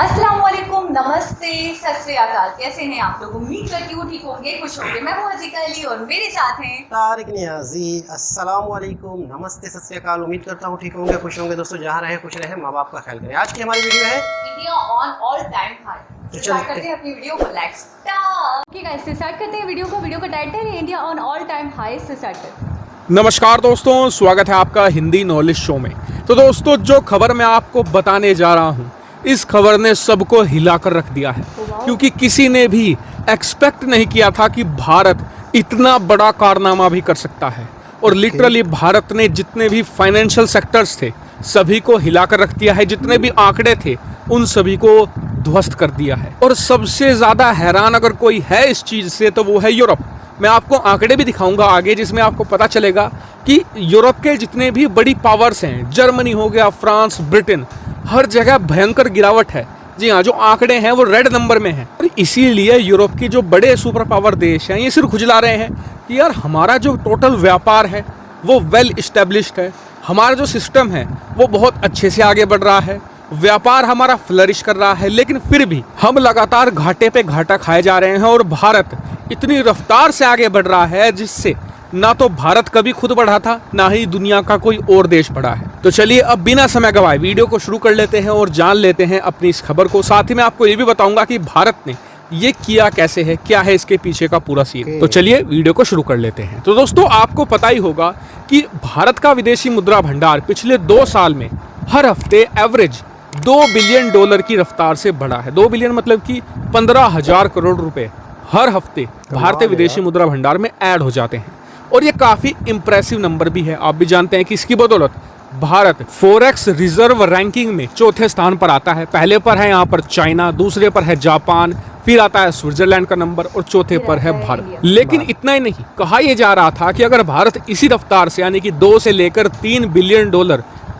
अस्सलाम वालेकुम, नमस्ते, सत श्री अकाल। कैसे हैं आप लोग? उम्मीद करती हूँ ठीक होंगे, खुश होंगे। मैं हूँ हसीका अली और मेरे साथ हैं तारिक नियाजी। अस्सलाम वालेकुम, नमस्ते, सत श्री अकाल। उम्मीद करता हूँ ठीक होंगे, खुश होंगे। दोस्तों जहाँ रहे खुश रहे, माँ बाप का ख्याल करें। आज की हमारी वीडियो है India on all time high. Start करते हैं अपनी वीडियो को। Let's start. Okay guys, start करते हैं वीडियो को। वीडियो का टाइटल है India on all time high से स्टार्ट करते हैं। नमस्कार दोस्तों, स्वागत है आपका हिंदी नॉलेज शो में। तो दोस्तों, जो खबर मैं आपको बताने जा रहा हूँ, इस खबर ने सबको हिलाकर रख दिया है, क्योंकि किसी ने भी एक्सपेक्ट नहीं किया था कि भारत इतना बड़ा कारनामा भी कर सकता है। और लिटरली भारत ने जितने भी फाइनेंशियल सेक्टर्स थे सभी को हिलाकर रख दिया है। जितने भी आंकड़े थे उन सभी को ध्वस्त कर दिया है। और सबसे ज़्यादा हैरान अगर कोई है इस चीज़ से तो वो है यूरोप। मैं आपको आंकड़े भी दिखाऊंगा आगे, जिसमें आपको पता चलेगा कि यूरोप के जितने भी बड़ी पावर्स हैं, जर्मनी हो गया, फ्रांस, ब्रिटेन, हर जगह भयंकर गिरावट है। जी हाँ, जो आंकड़े हैं वो रेड नंबर में हैं। और इसीलिए यूरोप की जो बड़े सुपर पावर देश हैं ये सिर खुजला रहे हैं कि यार हमारा जो टोटल व्यापार है वो वेल इस्टेब्लिश्ड है, हमारा जो सिस्टम है वो बहुत अच्छे से आगे बढ़ रहा है, व्यापार हमारा फ्लरिश कर रहा है, लेकिन फिर भी हम लगातार घाटे पे घाटा खाए जा रहे हैं। और भारत इतनी रफ्तार से आगे बढ़ रहा है जिससे ना तो भारत कभी खुद बढ़ा था, ना ही दुनिया का कोई और देश बढ़ा है। तो चलिए अब बिना समय गवाए वीडियो को शुरू कर लेते हैं और जान लेते हैं अपनी इस खबर को। साथ ही मैं आपको ये भी बताऊंगा कि भारत ने ये किया कैसे है, क्या है इसके पीछे का पूरा सीन। तो चलिए वीडियो को शुरू कर लेते हैं। तो दोस्तों, आपको पता ही होगा कि भारत का विदेशी मुद्रा भंडार पिछले 2 साल में हर हफ्ते एवरेज $2 बिलियन की रफ्तार से बढ़ा है। 2 बिलियन मतलब कि 15,000 करोड़ रुपए हर हफ्ते भारतीय विदेशी मुद्रा भंडार में ऐड हो जाते हैं। और ये काफ़ी इम्प्रेसिव नंबर भी है। आप भी जानते हैं कि इसकी बदौलत भारत फॉरेक्स रिजर्व रैंकिंग में 4थे स्थान पर आता है। पहले पर है यहाँ पर चाइना, दूसरे पर है जापान, फिर आता है स्विट्जरलैंड का नंबर और चौथे पर है भारत। लेकिन इतना ही नहीं, कहा यह जा रहा था कि अगर भारत इसी रफ्तार से यानी कि 2 से लेकर $3 बिलियन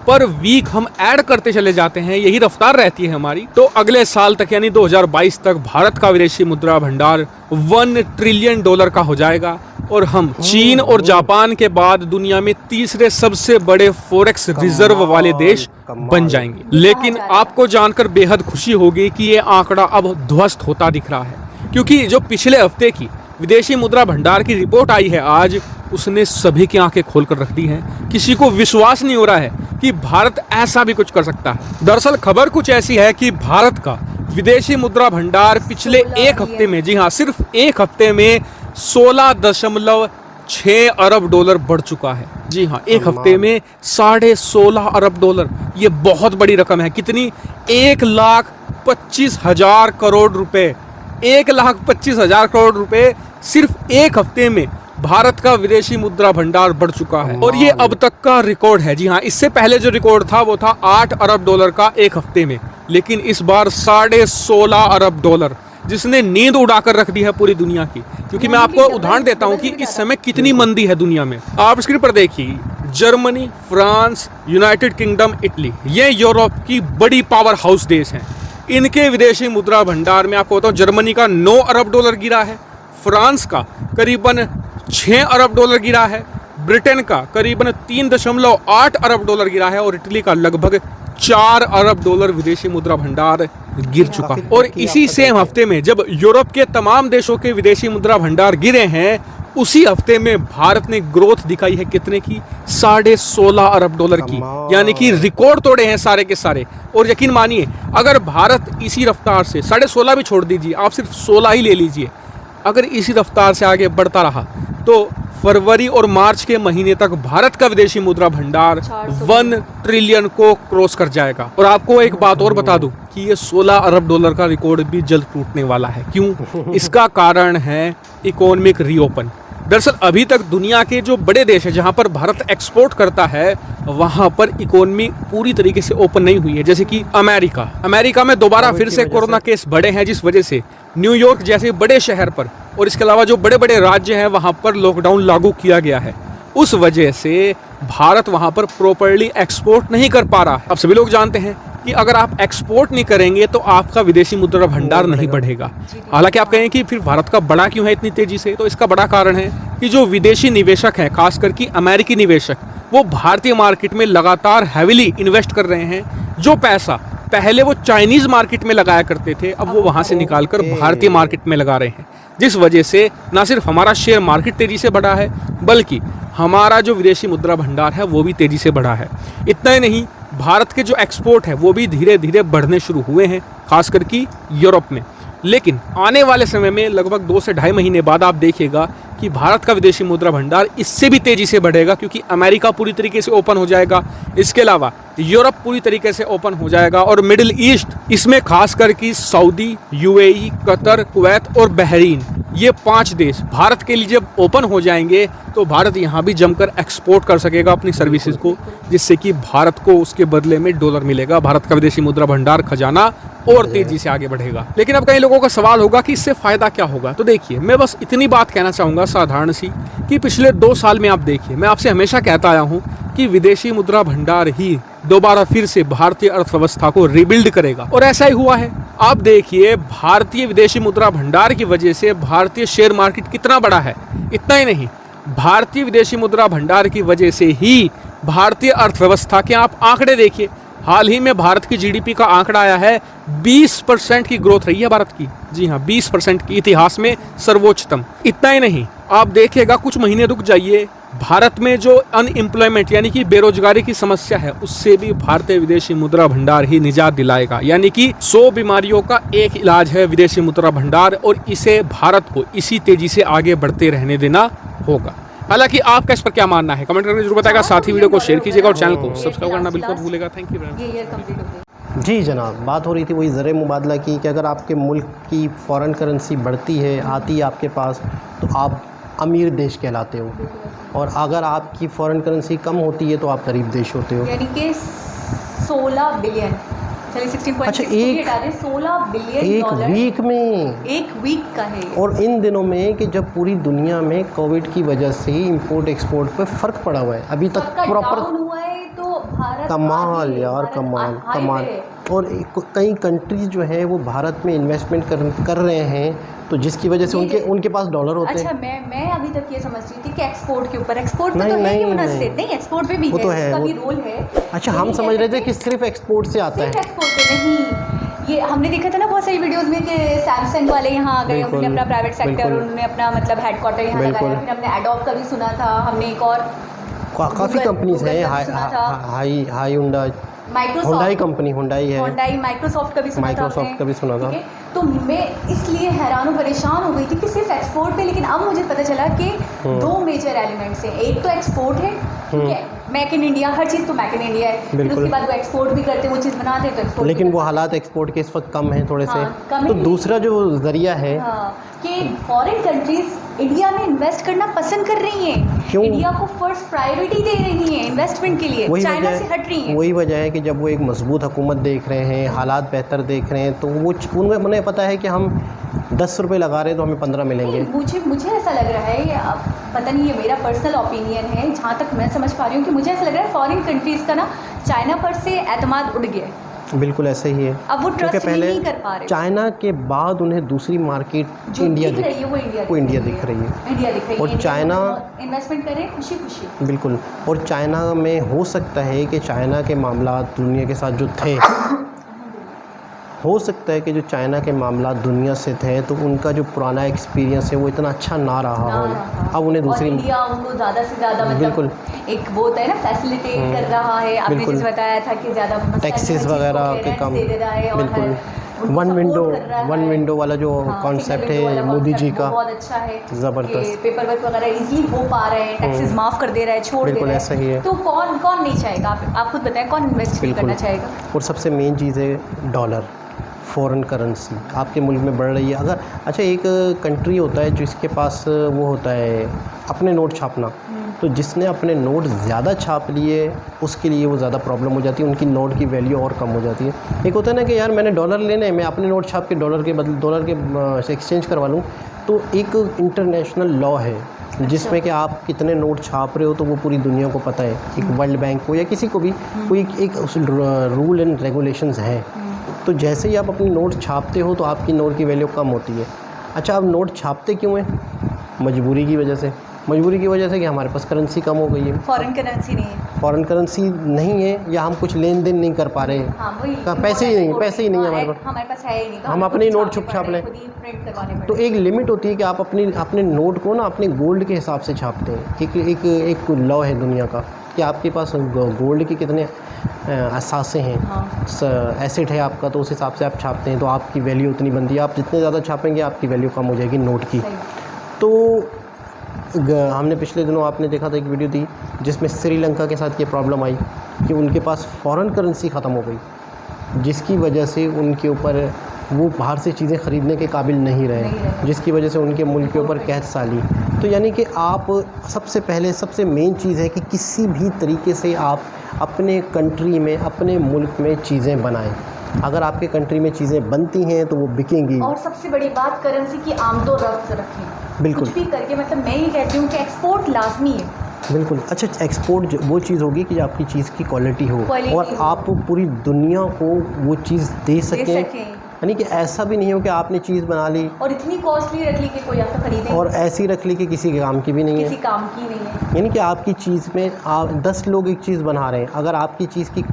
पर वीक हम ऐड करते चले जाते हैं, यही रफ्तार रहती है हमारी, तो अगले साल तक यानी 2022 तक भारत का विदेशी मुद्रा भंडार $1 ट्रिलियन का हो जाएगा। और हम चीन और जापान के बाद दुनिया में तीसरे सबसे बड़े फॉरेक्स रिजर्व वाले देश बन जाएंगे। लेकिन आपको जानकर बेहद खुशी होगी कि ये आंकड़ा अब ध्वस्त होता दिख रहा है, क्योंकि जो पिछले हफ्ते की विदेशी मुद्रा भंडार की रिपोर्ट आई है आज, उसने सभी की आंखें खोलकर रख दी हैं। किसी को विश्वास नहीं हो रहा है कि भारत ऐसा भी कुछ कर सकता है। दरअसल खबर कुछ ऐसी है कि भारत का विदेशी मुद्रा भंडार पिछले एक हफ्ते में, जी हाँ सिर्फ एक हफ्ते में 16.6 अरब डॉलर बढ़ चुका है। जी हाँ, एक हफ्ते में 16.5 अरब डॉलर, ये बहुत बड़ी रकम है। कितनी? 1,25,000 करोड़ रुपए। 1,25,000 करोड़ रुपए सिर्फ एक हफ्ते में भारत का विदेशी मुद्रा भंडार बढ़ चुका है। और ये अब तक का रिकॉर्ड है। जी हाँ, इससे पहले जो रिकॉर्ड था वो था 8 अरब डॉलर का एक हफ्ते में, लेकिन इस बार 16.5 अरब डॉलर, जिसने नींद उड़ाकर रख दी है पूरी दुनिया की। क्योंकि मैं आपको उदाहरण देता हूं कि इस समय कितनी मंदी है दुनिया में। आप स्क्रीन पर देखिए, Germany, France, United kingdom, Italy, ये यूरोप की बड़ी पावर हाउस देश हैं। इनके विदेशी मुद्रा भंडार में आपको बताऊं, जर्मनी का 9 अरब डॉलर गिरा है, फ्रांस का करीबन 6 अरब डॉलर गिरा है, ब्रिटेन का करीबन 3.8 अरब डॉलर गिरा है और इटली का लगभग 4 अरब डॉलर विदेशी मुद्रा भंडार गिर चुका है। और इसी सेम हफ्ते में जब यूरोप के तमाम देशों के विदेशी मुद्रा भंडार गिरे हैं, उसी हफ्ते में भारत ने ग्रोथ दिखाई है कितने की? 16.5 अरब डॉलर की, यानी कि रिकॉर्ड तोड़े हैं सारे के सारे। और यकीन मानिए, अगर भारत इसी रफ्तार से 16.5 भी छोड़ दीजिए, आप सिर्फ 16 ही ले लीजिए, अगर इसी रफ्तार से आगे बढ़ता रहा तो फरवरी और मार्च के महीने तक भारत का विदेशी मुद्रा भंडार 1 ट्रिलियन को क्रॉस कर जाएगा। और आपको एक बात और बता दूं कि ये 16 अरब डॉलर का रिकॉर्ड भी जल्द टूटने वाला है। क्यों? इसका कारण है इकोनॉमिक रीओपन। दरअसल अभी तक दुनिया के जो बड़े देश हैं जहां पर भारत एक्सपोर्ट करता है, वहां पर इकोनॉमी पूरी तरीके से ओपन नहीं हुई है। जैसे कि अमेरिका में दोबारा फिर से कोरोना केस बढ़े हैं, जिस वजह से न्यूयॉर्क जैसे बड़े शहर पर और इसके अलावा जो बड़े बड़े राज्य हैं वहां पर लॉकडाउन लागू किया गया है। उस वजह से भारत वहां पर प्रॉपर्ली एक्सपोर्ट नहीं कर पा रहा है। अब सभी लोग जानते हैं कि अगर आप एक्सपोर्ट नहीं करेंगे तो आपका विदेशी मुद्रा भंडार नहीं बढ़ेगा। हालांकि आप कहें कि फिर भारत का बढ़ा क्यों है इतनी तेजी से, तो इसका बड़ा कारण है कि जो विदेशी निवेशक हैं, खासकर कि अमेरिकी निवेशक, वो भारतीय मार्केट में लगातार हैविली इन्वेस्ट कर रहे हैं। जो पैसा पहले वो चाइनीज़ मार्केट में लगाया करते थे, अब वो वहाँ से निकाल कर भारतीय मार्केट में लगा रहे हैं, जिस वजह से ना सिर्फ हमारा शेयर मार्केट तेज़ी से बढ़ा है, बल्कि हमारा जो विदेशी मुद्रा भंडार है वो भी तेज़ी से बढ़ा है। इतना ही नहीं, भारत के जो एक्सपोर्ट है वो भी धीरे धीरे बढ़ने शुरू हुए हैं, खास करके यूरोप में। लेकिन आने वाले समय में लगभग 2 से ढाई महीने बाद आप देखिएगा कि भारत का विदेशी मुद्रा भंडार इससे भी तेज़ी से बढ़ेगा, क्योंकि अमेरिका पूरी तरीके से ओपन हो जाएगा, इसके अलावा यूरोप पूरी तरीके से ओपन हो जाएगा, और मिडिल ईस्ट, इसमें खास करके सऊदी, यूएई, कतर, कुवैत और बहरीन, ये 5 देश भारत के लिए जब ओपन हो जाएंगे तो भारत यहाँ भी जमकर एक्सपोर्ट कर सकेगा अपनी सर्विसेज को, जिससे कि भारत को उसके बदले में डॉलर मिलेगा। भारत का विदेशी मुद्रा भंडार खजाना और तेजी से आगे बढ़ेगा। लेकिन अब कई लोगों का सवाल होगा कि इससे फायदा क्या होगा। तो देखिए, मैं बस इतनी बात कहना चाहूँगा साधारण सी, कि पिछले 2 साल में आप देखिए, मैं आपसे हमेशा कहता आया हूँ कि विदेशी मुद्रा भंडार ही दोबारा फिर से भारतीय अर्थव्यवस्था को रिबिल्ड करेगा, और ऐसा ही हुआ है। आप देखिए, भारतीय विदेशी मुद्रा भंडार की वजह से भारतीय शेयर मार्केट कितना बड़ा है। इतना ही नहीं, भारतीय विदेशी मुद्रा भंडार की वजह से ही भारतीय अर्थव्यवस्था के आप आंकड़े देखिए। हाल ही में भारत की जीडीपी का आंकड़ा आया है, 20% की ग्रोथ रही है भारत की। जी हाँ, 20% की, इतिहास में सर्वोच्चतम। इतना ही नहीं, आप देखिएगा, कुछ महीने रुक जाइए, भारत में जो अनएम्प्लॉयमेंट यानी कि बेरोजगारी की समस्या है, उससे भी भारतीय विदेशी मुद्रा भंडार ही निजात दिलाएगा। यानी कि 100 बीमारियों का एक इलाज है विदेशी मुद्रा भंडार, और इसे भारत को इसी तेजी से आगे बढ़ते रहने देना होगा। हालांकि आपका इस पर क्या मानना है, कमेंट करके जरूर बताएगा। साथ ही वीडियो को शेयर कीजिएगा और चैनल को सब्सक्राइब करना बिल्कुल भूलेगा। Thank you. ये ईयर कंप्लीट हो गई। जी जनाब, बात हो रही थी वही ज़र मुबादला की, कि अगर आपके मुल्क की फ़ॉरेन करेंसी बढ़ती है, आती है आपके पास, तो आप अमीर देश कहलाते हो, और अगर आपकी फ़ॉरेन करेंसी कम होती है तो आप गरीब देश होते हो। यानी कि 16 बिलियन, चलिए 16.6 अच्छा, 16 बिलियन एक डॉलर वीक में, एक वीक का है ये। और इन दिनों में कि जब पूरी दुनिया में कोविड की वजह से इंपोर्ट एक्सपोर्ट पे फ़र्क पड़ा हुआ है, अभी तक सबका प्रॉपर डाउन हुआ है, तो भारत कमाल आगे, यार, भारत कमाल हाई कमाल। पे है। और कई कंट्रीज जो है वो भारत में इन्वेस्टमेंट कर रहे हैं, तो जिसकी वजह से उनके पास डॉलर होते अच्छा, हैं। मैं अभी तक ये समझ रही थी कि एक्सपोर्ट के ऊपर, एक्सपोर्ट पे नहीं, तो है ही नहीं, मुनस्सिर, नहीं एक्सपोर्ट पे भी वो है, तो है, उसका वो- भी रोल है। अच्छा, हम समझ रहे थे कि सिर्फ एक्सपोर्ट से आता सिर्फ है। एक्सपोर्ट पे नहीं, ये हमने देखा था ना बहुत सारी वीडियोस में कि सैमसंग वाले यहाँ आ गए, बिल्कुल, उन्होंने अपना प्राइवेट सेक्टर, बिल्कुल। उन्होंने अपना मतलब हेडक्वार्टर यहाँ बिल्कुल। लगाया। फिर हमने एडोब का भी सुना था, हमने एक और काफ़ी कंपनीज Google है, का भी सुना था। हाई हुंडा, हुंडई कंपनी, हुंडई है, होंडाई, माइक्रोसॉफ्ट का भी सुना था माइक्रोसॉफ्ट हमने, का भी सुना था। ठीक है। तो मैं इसलिए हैरान और परेशान हो गई थी कि सिर्फ एक्सपोर्ट पे, लेकिन अब मुझे पता चला कि 2 मेजर एलिमेंट्स हैं। एक तो एक्सपोर्ट है, ठीक है, मेक इन इंडिया, हर चीज़ तो मेक इन इंडिया है, फिर बिल्कुल। उसके बाद वो एक्सपोर्ट भी करते हैं, वो चीज़ बनाते हैं तो एक्सपोर्ट। लेकिन वो हालात एक्सपोर्ट के इस वक्त कम हैं थोड़े से। हाँ, कम तो है। दूसरा जो ज़रिया है, हाँ, कि फॉरेन कंट्रीज इंडिया में इन्वेस्ट करना पसंद कर रही हैं, क्यों? इंडिया को फर्स्ट प्रायोरिटी दे रही हैं इन्वेस्टमेंट के लिए, चाइना से हट रही हैं। वही वजह है कि जब वो एक मजबूत हुकूमत देख रहे हैं, हालात बेहतर देख रहे हैं, तो वो उन्हें पता है कि हम 10 रुपये लगा रहे हैं तो हमें 15 मिलेंगे। नहीं, मुझे ऐसा लग रहा है, अब पता नहीं, ये मेरा पर्सनल ओपिनियन है, जहाँ तक मैं समझ पा रही हूँ, कि मुझे ऐसा लग रहा है फॉरेन कंट्रीज़ का ना चाइना पर से एतमाद उड़ गया है। बिल्कुल ऐसे ही है। अब वो क्योंकि ट्रस्ट पहले नहीं कर पा रहे। चाइना के बाद उन्हें दूसरी मार्केट जो इंडिया दिख रही है वो इंडिया दिख रही है। इंडिया दिख रही है। और चाइना इन्वेस्टमेंट करे खुशी खुशी। बिल्कुल। और चाइना में हो सकता है कि चाइना के मामला दुनिया के साथ जो थे, हो सकता है कि जो चाइना के मामला दुनिया से थे, तो उनका जो पुराना एक्सपीरियंस है वो इतना अच्छा ना रहा हो। अब उन्हें दूसरी, और इंडिया उनको ज़्यादा से ज़्यादा मतलब बिल्कुल एक वो होता है ना, फैसिलिटेट कर रहा है। आपने बिल्कुल। जैसे बताया था कि ज़्यादा टैक्सेस वगैरह के कम, दे दे रहा है, और बिल्कुल। उनको वन support कर रहा वन है। विंडो वाला जो हाँ, कॉन्सेप्ट single window है वाला मोदी concept जी वो का, बहुत अच्छा है। ज़बरदस्त। पेपर वर्क वगैरह इजीली हो पा रहे हैं, टैक्सेस माफ़ कर दे रहा है, छोड़ दे बिल्कुल रहा ऐसा ही है। तो कौन कौन नहीं चाहेगा? आप खुद बताएं, कौन इन्वेस्ट बिल्कुल। करना चाहेगा? और सबसे मेन चीज़ है डॉलर, फ़ॉरेन करेंसी आपके मुल्क में बढ़ रही है। अगर अच्छा, एक कंट्री होता है जिसके पास वो होता है अपने नोट छापना, तो जिसने अपने नोट ज़्यादा छाप लिए उसके लिए वो ज़्यादा प्रॉब्लम हो जाती है, उनकी नोट की वैल्यू और कम हो जाती है। एक होता है ना कि यार मैंने डॉलर लेने हैं, मैं अपने नोट छाप के डॉलर के बदले डॉलर के से एक्सचेंज करवा लूँ, तो एक इंटरनेशनल लॉ है जिसमें कि आप कितने नोट छाप रहे हो तो वो पूरी दुनिया को पता है, एक वर्ल्ड बैंक को या किसी को भी कोई एक रूल एंड रेगुलेशंस है। तो जैसे ही आप अपनी नोट छापते हो तो आपकी नोट की वैल्यू कम होती है। अच्छा, आप नोट छापते क्यों हैं? मजबूरी की वजह से। मजबूरी की वजह से कि हमारे पास करेंसी कम हो गई है, फॉरेन करेंसी नहीं है। फॉरेन करेंसी नहीं है, या हम कुछ लेन देन नहीं कर पा रहे हैं। हाँ वही, पैसे ही नहीं, पैसे ही नहीं है हाँ, हमारे पास। है ही नहीं, तो हम हमें अपने खुद नोट छापने छुप छाप पड़ रहे हैं, लें। खुद ही प्रिंट करवाने पड़ तो रहे हैं। एक लिमिट होती है कि आप अपने नोट को ना अपने गोल्ड के हिसाब से छापते हैं। एक लॉ है दुनिया का कि आपके पास गोल्ड के कितने असासे हैं, हाँ। एसेट है आपका, तो उस हिसाब से आप छापते हैं, तो आपकी वैल्यू उतनी बनती है। आप जितने ज़्यादा छापेंगे आपकी वैल्यू कम हो जाएगी नोट की। सही। तो हमने पिछले दिनों आपने देखा था एक वीडियो थी जिसमें श्रीलंका के साथ ये प्रॉब्लम आई कि उनके पास फॉरेन करेंसी ख़त्म हो गई, जिसकी वजह से उनके ऊपर वो बाहर से चीज़ें ख़रीदने के काबिल नहीं रहे, जिसकी वजह से उनके मुल्क के ऊपर कैद साली। तो यानी कि आप सबसे मेन चीज़ है कि किसी भी तरीके से आप अपने कंट्री में, अपने मुल्क में चीज़ें बनाएं। अगर आपके कंट्री में चीज़ें बनती हैं तो वो बिकेंगी। और सबसे बड़ी बात, करेंसी की आमदो रफ्त रखें। बिल्कुल। कुछ भी करके, मतलब मैं ये कहती हूँ कि एक्सपोर्ट लाजमी है। बिल्कुल। अच्छा, एक्सपोर्ट वो चीज़ होगी कि आपकी चीज़ की क्वालिटी हो और आप पूरी दुनिया को वो चीज़ दे सकें। यानी कि ऐसा भी नहीं हो कि आपने चीज़ बना ली और इतनी कॉस्टली रख ली कि कोई आपको खरीदे, और ऐसी रख ली कि किसी के काम की भी नहीं है, किसी काम की नहीं है। यानी कि आपकी चीज़ में आप 10 लोग एक चीज़ बना रहे हैं, अगर आपकी चीज़ की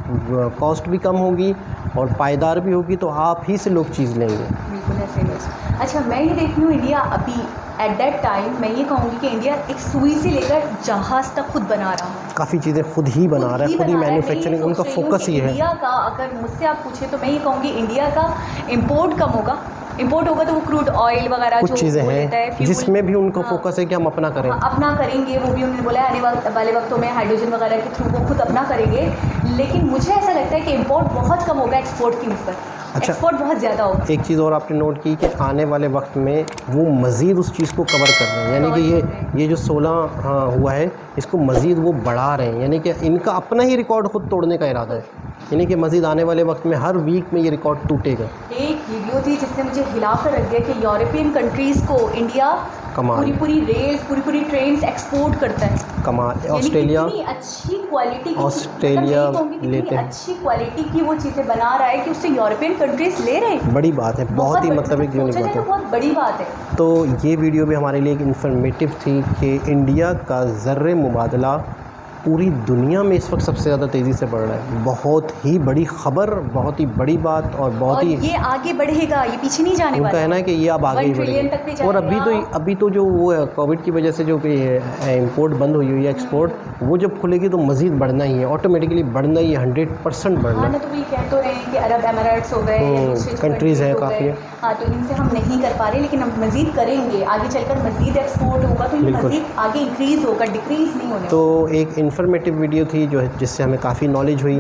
कॉस्ट भी कम होगी और पायदार भी होगी तो आप ही से लोग चीज़ लेंगे। बिल्कुल ऐसे ही है। अच्छा, मैं ये देखती हूँ इंडिया अभी एट दैट टाइम, मैं ये कहूँगी कि इंडिया एक सुई से लेकर जहाज़ तक खुद बना रहा है। काफ़ी चीज़ें खुद ही बना रहा है, खुद ही मैन्युफैक्चरिंग, उनका फोकस ही है। इंडिया का, अगर मुझसे आप पूछे तो मैं ये कहूँगी इंडिया का इम्पोर्ट कम होगा। इम्पोर्ट होगा तो वो क्रूड ऑयल वगैरह कुछ चीज़ें हैं जिसमें भी उनका फोकस है कि हम अपना करें। अपना करेंगे, वो भी उन्होंने बोला है आने वाले वक्तों में हाइड्रोजन वगैरह के थ्रू वो खुद अपना करेंगे। लेकिन मुझे ऐसा लगता है कि इम्पोर्ट बहुत कम होगा एक्सपोर्ट की नस्बत। अच्छा, एक्सपोर्ट बहुत ज़्यादा होगा। एक चीज़ और आपने नोट की कि आने वाले वक्त में वो मज़ीद उस चीज़ को कवर कर रहे हैं, यानी कि ये जो 16 हुआ है इसको मज़ीद वो बढ़ा रहे हैं, यानी कि इनका अपना ही रिकॉर्ड खुद तोड़ने का इरादा है, यानी कि मज़ीद आने वाले वक्त में हर वीक में ये रिकॉर्ड टूटेगा। एक वीडियो थी जिसने मुझे हिला कर रख दिया कि यूरोपियन कंट्रीज़ को इंडिया पूरी रेल्स, पूरी ट्रेन्स एक्सपोर्ट करता है। कमाल। ऑस्ट्रेलिया अच्छी क्वालिटी की, ऑस्ट्रेलिया लेते हैं, अच्छी क्वालिटी की वो चीज़ें बना रहा है कि उससे यूरोपियन कंट्रीज ले रहे हैं। बड़ी बात है, बहुत ही मतलब एक यूनिक बात है, बहुत बड़ी बात है। तो ये वीडियो भी हमारे लिए एक इन्फॉर्मेटिव थी कि इंडिया का ज़र्रे मुबादला पूरी दुनिया में इस वक्त सबसे ज़्यादा तेज़ी से बढ़ रहा है। बहुत ही बड़ी खबर, बहुत ही बड़ी बात और बहुत ही, ये आगे बढ़ेगा, ये पीछे नहीं जाने वाला। उनका कहना है कि ये अब आगे ही बढ़ेगा। और अभी तो जो वो कोविड की वजह से जो इंपोर्ट बंद हुई है, एक्सपोर्ट वो जब खुलेगी तो मज़ीद बढ़ना ही है, ऑटोमेटिकली बढ़ना ही है, 100% बढ़ना। हाँ, तो ये कह तो रहे हैं कि अरब एमिरेट्स हो गए, कंट्रीज़ हैं काफ़ी। हाँ, तो इनसे हम नहीं कर पा रहे, लेकिन हम मज़ीद करेंगे, आगे चलकर मज़ीद एक्सपोर्ट होगा तो ये मज़ीद आगे इंक्रीज़ होगा, डिक्रीज़ नहीं होगा। तो एक इन्फॉर्मेटिव वीडियो थी जो है जिससे हमें काफ़ी नॉलेज हुई।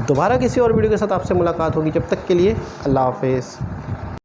दोबारा किसी और वीडियो के साथ आपसे मुलाकात होगी, जब तक के लिए अल्लाह हाफ़िज़।